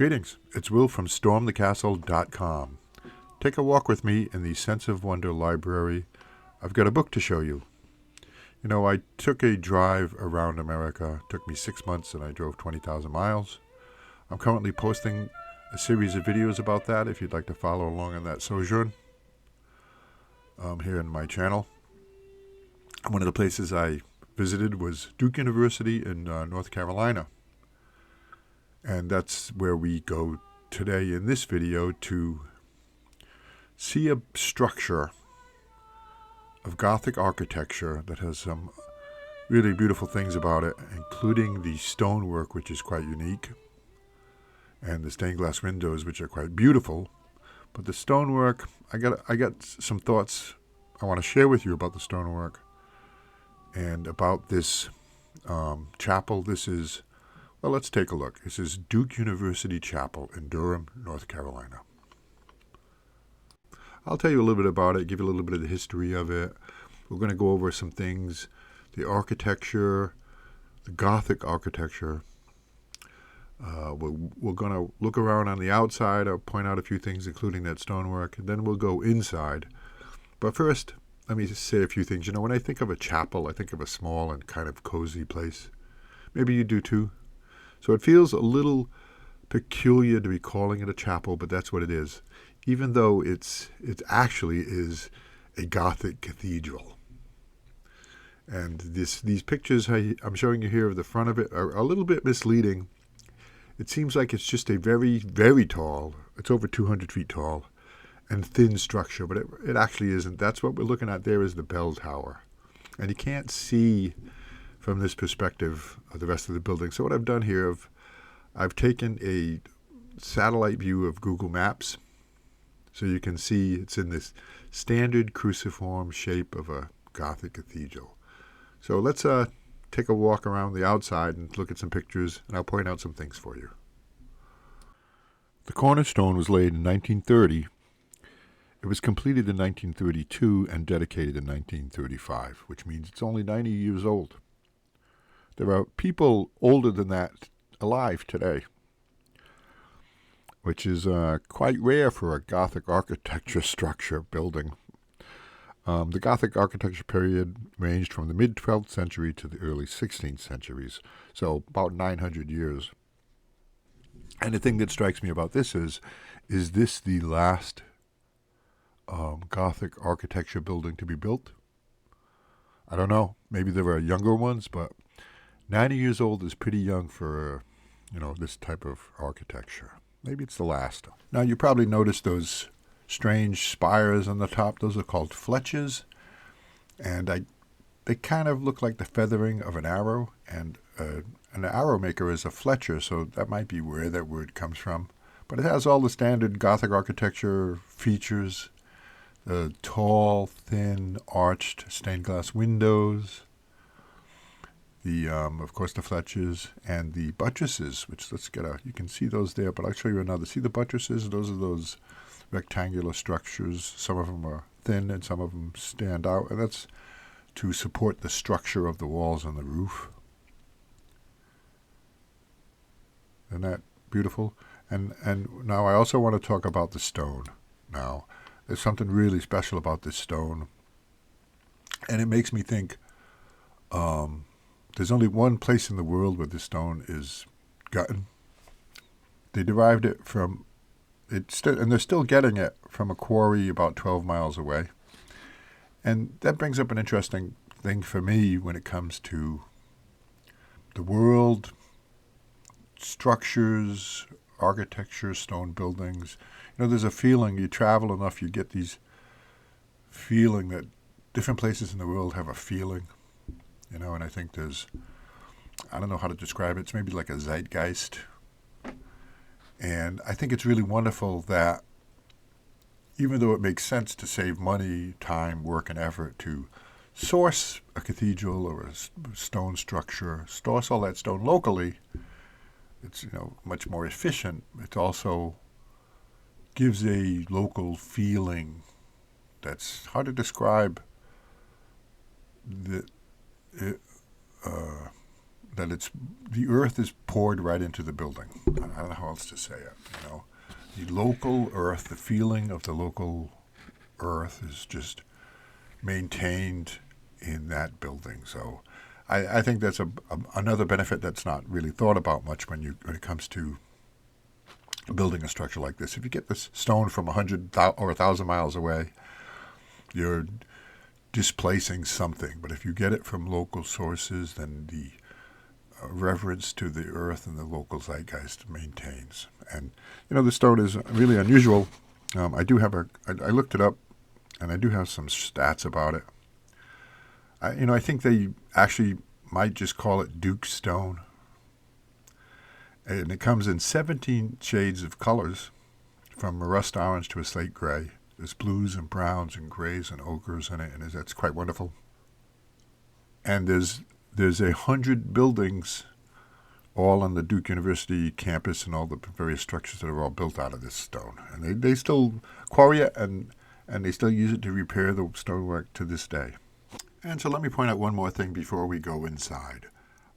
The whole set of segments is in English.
Greetings, it's Will from stormthecastle.com. Take a walk with me in the Sense of Wonder library. I've got a book to show you. You know, I took a drive around America. It took me 6 months and I drove 20,000 miles. I'm currently posting a series of videos about that if you'd like to follow along on that sojourn here in my channel. One of the places I visited was Duke University in North Carolina. And that's where we go today in this video to see a structure of Gothic architecture that has some really beautiful things about it, including the stonework, which is quite unique, and the stained glass windows, which are quite beautiful. But the stonework, I got some thoughts I want to share with you about the stonework and about this chapel. This is, well, let's take a look. This is Duke University Chapel in Durham, North Carolina. I'll tell you a little bit about it, give you a little bit of the history of it. We're going to go over some things, the architecture, the Gothic architecture. We're going to look around on the outside. I'll point out a few things, including that stonework, and then we'll go inside. But first, let me just say a few things. You know, when I think of a chapel, I think of a small and kind of cozy place. Maybe you do too. So it feels a little peculiar to be calling it a chapel, but that's what it is, even though it actually is a Gothic cathedral. And these pictures I'm showing you here of the front of it are a little bit misleading. It seems like it's just a very, very tall, it's over 200 feet tall, and thin structure, but it actually isn't. That's what we're looking at there is the bell tower. And you can't see from this perspective of the rest of the building. So what I've done here, I've taken a satellite view of Google Maps, so you can see it's in this standard cruciform shape of a Gothic cathedral. So let's take a walk around the outside and look at some pictures, and I'll point out some things for you. The cornerstone was laid in 1930. It was completed in 1932 and dedicated in 1935, which means it's only 90 years old. There are people older than that alive today, which is quite rare for a Gothic architecture structure building. The Gothic architecture period ranged from the mid-12th century to the early 16th centuries, so about 900 years. And the thing that strikes me about this is this the last Gothic architecture building to be built? I don't know. Maybe there are younger ones, but 90 years old is pretty young for, this type of architecture. Maybe it's the last. Now, you probably noticed those strange spires on the top. Those are called fletches. And they kind of look like the feathering of an arrow. And an arrow maker is a fletcher, so that might be where that word comes from. But it has all the standard Gothic architecture features. The tall, thin, arched stained glass windows. Of course, the fletches and the buttresses, which you can see those there, but I'll show you another. See the buttresses? Those are those rectangular structures. Some of them are thin and some of them stand out, and that's to support the structure of the walls and the roof. Isn't that beautiful? And now I also want to talk about the stone. Now, there's something really special about this stone, and it makes me think there's only one place in the world where this stone is gotten. They derived it from, and they're still getting it from a quarry about 12 miles away. And that brings up an interesting thing for me when it comes to the world, structures, architecture, stone buildings. There's a feeling, you travel enough, you get these feeling that different places in the world have a feeling. And I think I don't know how to describe it. It's maybe like a zeitgeist. And I think it's really wonderful that even though it makes sense to save money, time, work, and effort to source a cathedral or a stone structure, source all that stone locally, it's much more efficient. It also gives a local feeling that's hard to describe. That that the earth is poured right into the building. I don't know how else to say it. The local earth, the feeling of the local earth is just maintained in that building. So I think that's another benefit that's not really thought about much when it comes to building a structure like this. If you get this stone from 100 or 1,000 miles away, you're displacing something. But if you get it from local sources, then the reverence to the earth and the local zeitgeist maintains. And the stone is really unusual. I looked it up, and I do have some stats about it. I think they actually might just call it Duke stone. And it comes in 17 shades of colors, from a rust orange to a slate gray. There's blues and browns and grays and ochres in it, and that's quite wonderful. And there's 100 buildings all on the Duke University campus, and all the various structures that are all built out of this stone. And they still quarry it, and they still use it to repair the stonework to this day. And so let me point out one more thing before we go inside.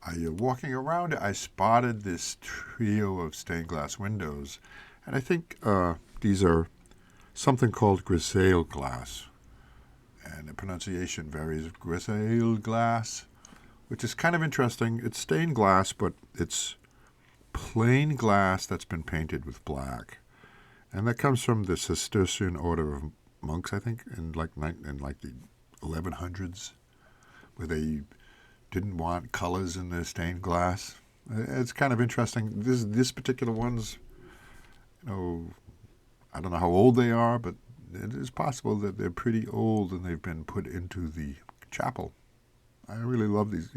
Walking around it, I spotted this trio of stained glass windows, and I think these are something called Grisaille glass. And the pronunciation varies. Grisaille glass, which is kind of interesting. It's stained glass, but it's plain glass that's been painted with black. And that comes from the Cistercian order of monks, I think, in the 1100s, where they didn't want colors in their stained glass. It's kind of interesting. This particular one's, I don't know how old they are, but it is possible that they're pretty old and they've been put into the chapel. I really love these.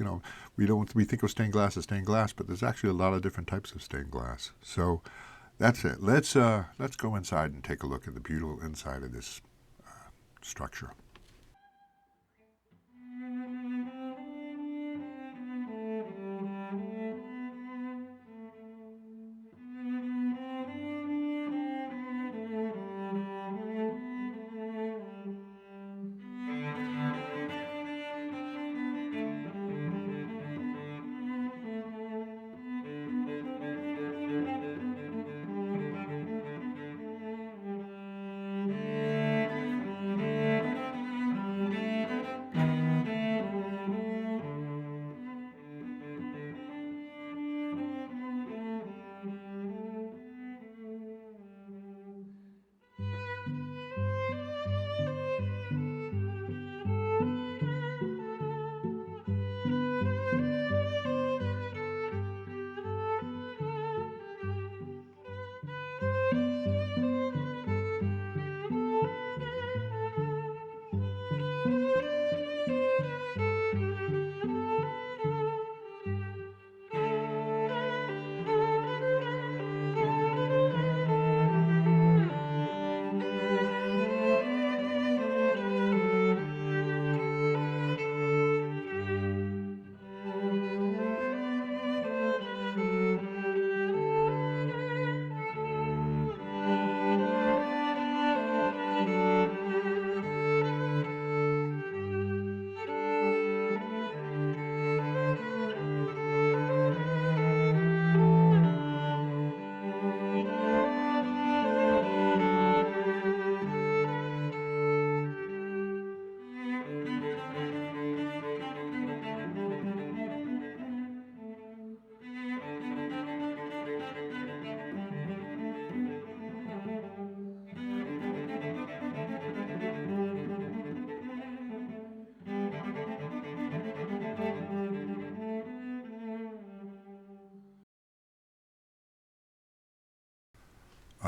We think of stained glass as stained glass, but there's actually a lot of different types of stained glass. So that's it. Let's go inside and take a look at the beautiful inside of this structure.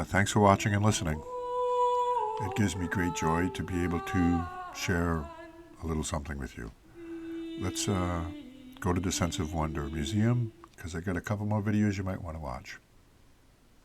Thanks for watching and listening. It gives me great joy to be able to share a little something with you. Let's go to the Sense of Wonder Museum, because I got a couple more videos you might want to watch.